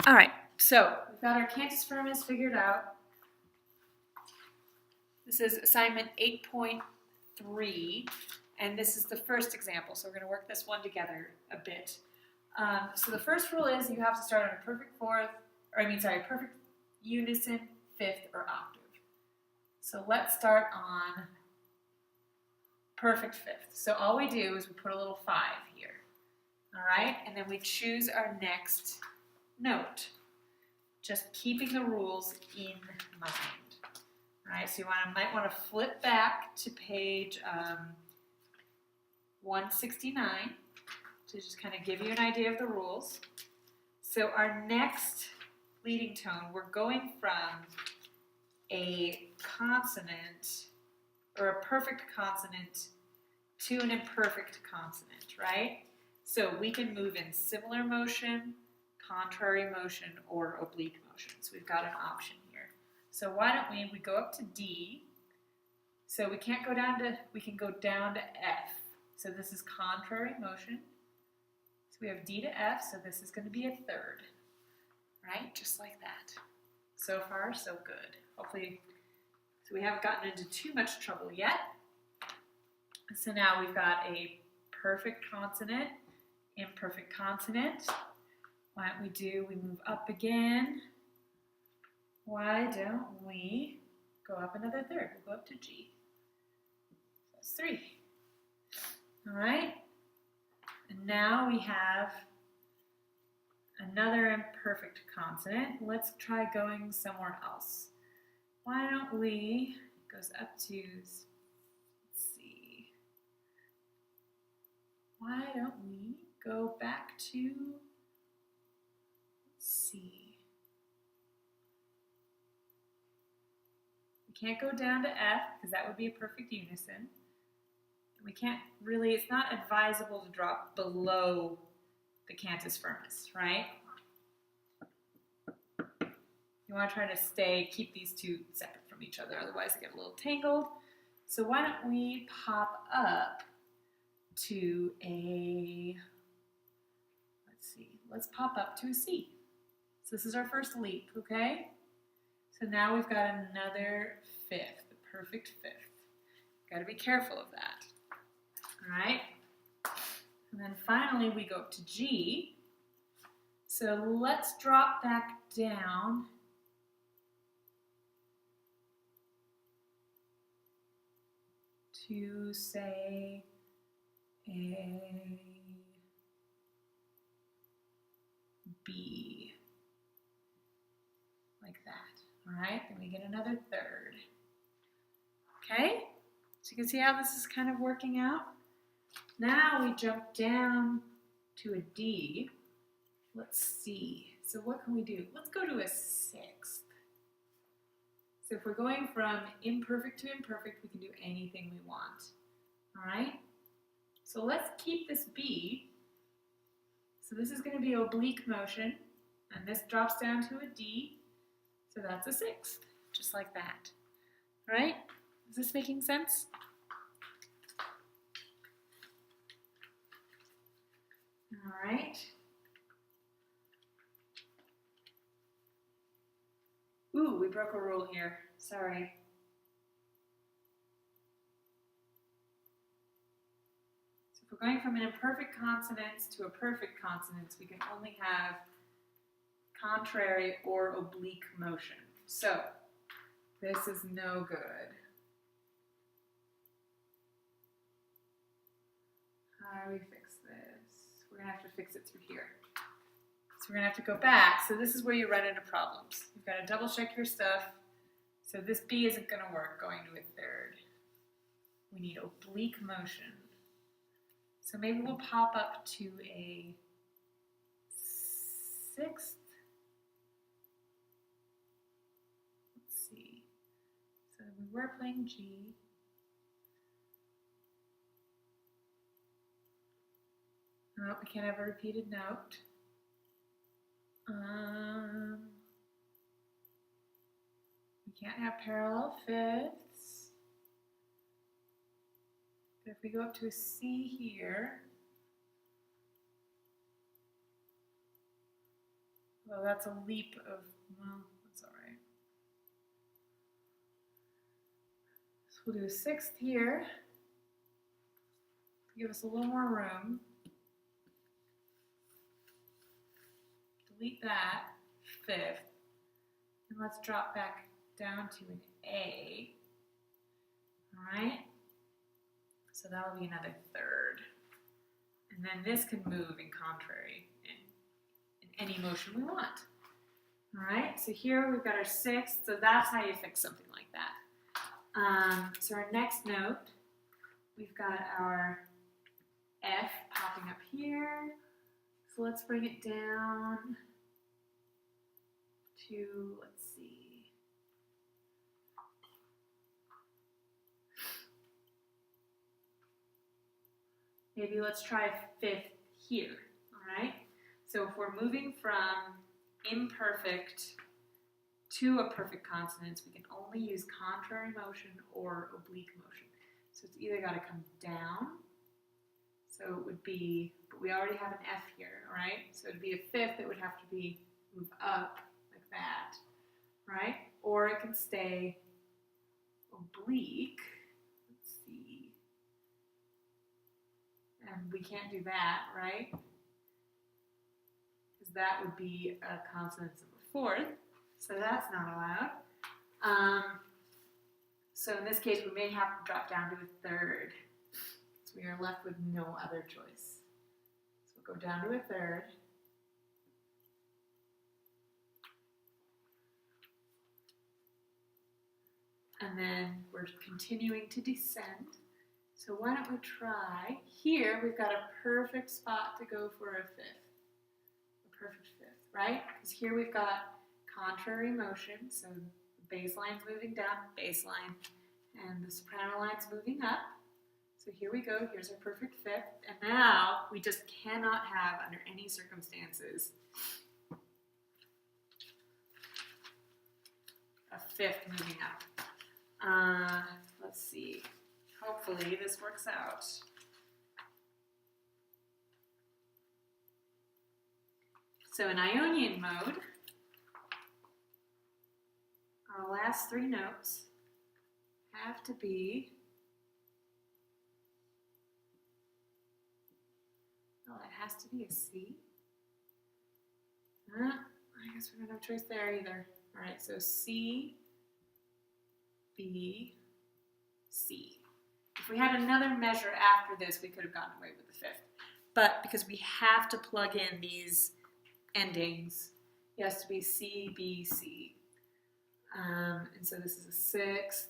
All right, so we've got our cantus firmus figured out. This is assignment 8.3, and this is the first example, so we're going to work this one together a bit. So the first rule is you have to start on a perfect perfect unison, fifth, or octave. So let's start on perfect fifth. So all we do is we put a little 5 here, all right? And then we choose our next note, just keeping the rules in mind. All right, so you might want to flip back to page 169 to just kind of give you an idea of the rules. So our next leading tone, we're going from a consonant or a perfect consonant to an imperfect consonant, right? So we can move in similar motion, contrary motion, or oblique motion. So we've got an option here. So why don't we go up to D. So we can't go down to, we can go down to F. So this is contrary motion. So we have D to F, so this is going to be a third, right? Just like that. So far, so good. Hopefully, so we haven't gotten into too much trouble yet. So now we've got a perfect consonant, imperfect consonant. Why don't we move up again. Why don't we go up another third? We'll go up to G. That's 3. All right. And now we have another imperfect consonant. Let's try going somewhere else. Why don't we, it goes up to, let's see. Why don't we go back to C? We can't go down to F because that would be a perfect unison. We can't really, it's not advisable to drop below the cantus firmus, right? You want to try to keep these two separate from each other, otherwise they get a little tangled. So why don't we pop up to a, let's pop up to a C. So this is our first leap, okay? So now we've got another fifth, the perfect fifth. Got to be careful of that. All right? And then finally we go up to G. So let's drop back down to, say, a B. Like that. All right? Then we get another third. Okay? So you can see how this is kind of working out. Now we jump down to a D. Let's see. So what can we do? Let's go to a sixth. So if we're going from imperfect to imperfect, we can do anything we want. All right? So let's keep this B. So this is going to be oblique motion, and this drops down to a D. So that's a sixth, just like that. All right? Is this making sense? All right. Ooh, we broke a rule here. Sorry. So if we're going from an imperfect consonant to a perfect consonant, we can only have contrary or oblique motion. So this is no good. How do we fix this? We're going to have to fix it through here. So we're going to have to go back. So this is where you run into problems. You've got to double check your stuff. So this B isn't going to work going to a third. We need oblique motion. So maybe we'll pop up to a sixth. Let's see. So we were playing G. Oh, we can't have a repeated note. We can't have parallel fifths. But if we go up to a C here, Well, that's a leap of, well, that's all right. So we'll do a sixth here. Give us a little more room. Delete that, fifth. And let's drop back down to an A. All right? So that'll be another third. And then this can move in contrary in any motion we want. All right, so here we've got our sixth, so that's how you fix something like that. So our next note, we've got our F popping up here. So let's bring it down to, let's see. Maybe let's try fifth here, all right? So if we're moving from imperfect to a perfect consonant, we can only use contrary motion or oblique motion. So it's either got to come down, so it would be, but we already have an F here, all right? So it'd be a fifth, it would have to be move up like that, right? Or it can stay oblique. Let's see. And we can't do that, right? Because that would be a consonant of a fourth, so that's not allowed. So in this case, we may have to drop down to a third. So we are left with no other choice. So we'll go down to a third. And then we're continuing to descend. So why don't we try, here we've got a perfect spot to go for a fifth. A perfect fifth, right? Because here we've got contrary motion, so the bass line's moving down, bass line, and the soprano line's moving up. So here we go, here's our perfect fifth, and now we just cannot have, under any circumstances, a fifth moving up. Let's see. Hopefully this works out. So in Ionian mode, our last three notes have to be, well, it has to be a C. I guess we don't have a choice there either. All right, so C, B, C. If we had another measure after this, we could have gotten away with the fifth. But because we have to plug in these endings, it has to be C, B, C. And so this is a sixth.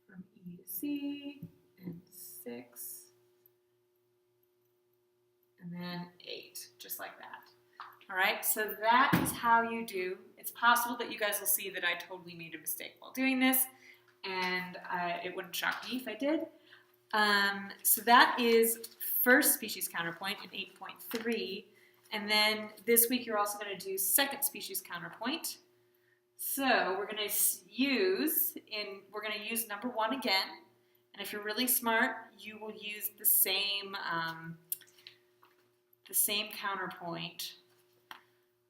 From E to C, and six. And then eight, just like that. All right, so that is how you do. It's possible that you guys will see that I totally made a mistake while doing this, and it wouldn't shock me if I did. So that is first species counterpoint in 8.3, and then this week you're also going to do second species counterpoint. So we're going to use number one again, and if you're really smart, you will use the same counterpoint.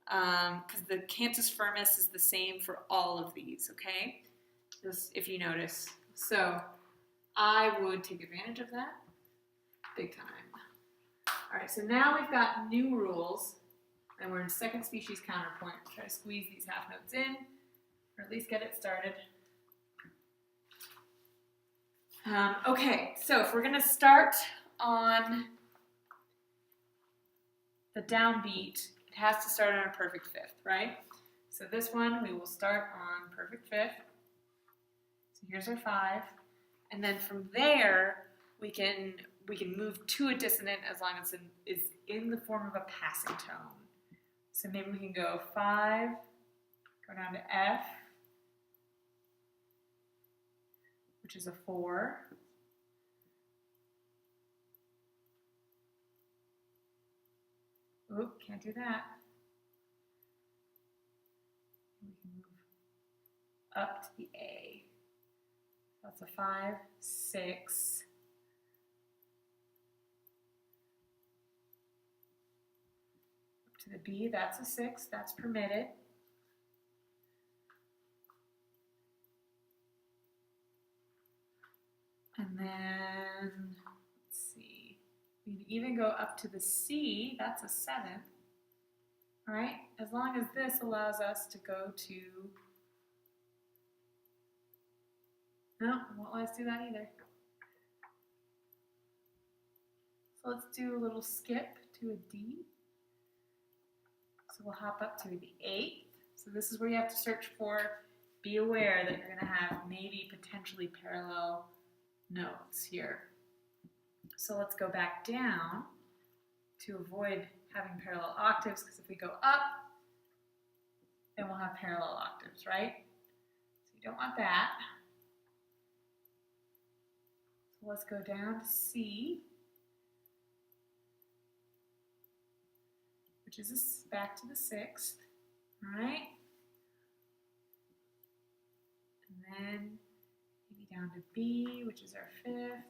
Because the cantus firmus is the same for all of these, okay? Just if you notice. So I would take advantage of that big time. All right, so now we've got new rules, and we're in second species counterpoint. We'll try to squeeze these half notes in, or at least get it started. Okay, so if we're going to start on the downbeat, it has to start on a perfect fifth, right? So this one, we will start on perfect fifth. So here's our 5. And then from there, we can move to a dissonant as long as it's in the form of a passing tone. So maybe we can go 5, go down to F, which is a 4. Oop, can't do that. We can move up to the A. That's a 5, 6, to the B, that's a 6, that's permitted. And then, let's see, we can even go up to the C, that's a 7. All right, as long as this allows us to go to, no, it won't let us do that either. So let's do a little skip to a D. So we'll hop up to the 8th. So this is where you have to search for, be aware that you're going to have maybe potentially parallel notes here. So let's go back down to avoid having parallel octaves, because if we go up, then we'll have parallel octaves, right? So you don't want that. So let's go down to C, which is back to the 6th, all right? And then maybe down to B, which is our 5th.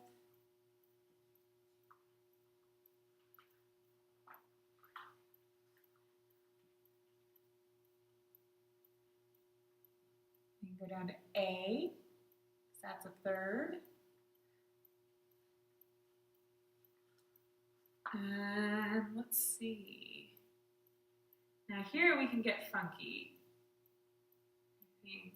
We can go down to A, so that's a 3rd. And let's see. Now here we can get funky, I think.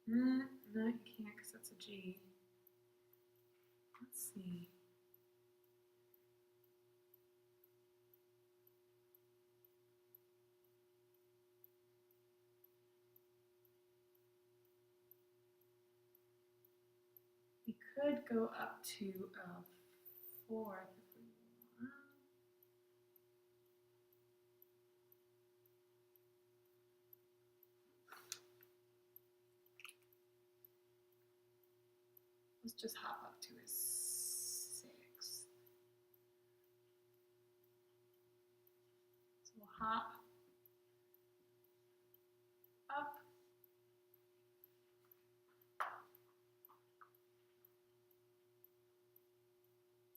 No, you can't because that's a G. Let's see. We could go up to a 4th if we want. Let's just hop up to a 6th. So we'll hop up.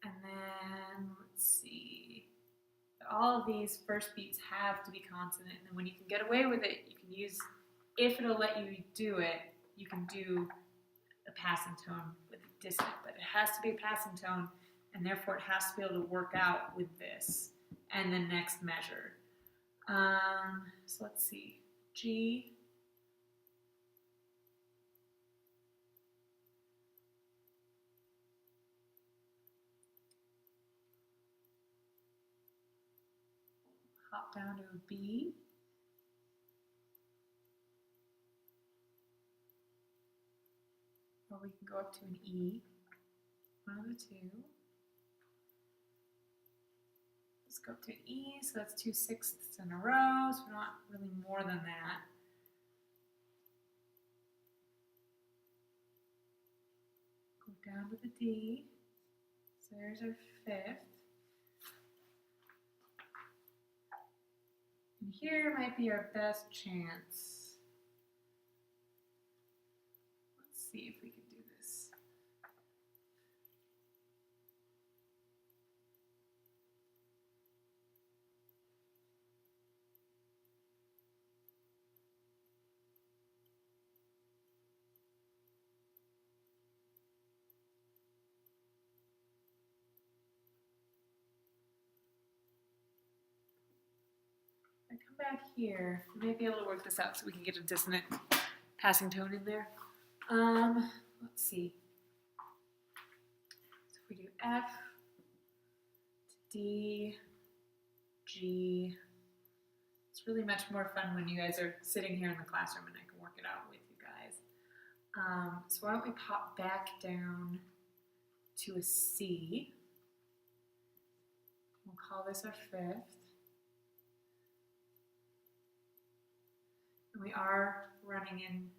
And then let's see. All of these first beats have to be consonant, and then when you can get away with it, you can use, if it'll let you do it, you can do a passing tone with a dissonant, but it has to be a passing tone, and therefore it has to be able to work out with this and the next measure. So let's see, G, hop down to a B, or we can go up to an E, one of the two. Let's go up to an E, so that's 2 6ths in a row, so not really more than that. Go down to the D, so there's our 5th. And here might be our best chance. Let's see if we can do this. I come back here, I may be able to work this out so we can get a dissonant passing tone in there. Let's see. So if we do F to D, G, it's really much more fun when you guys are sitting here in the classroom and I can work it out with you guys. So why don't we pop back down to a C. We'll call this our 5th. And we are running in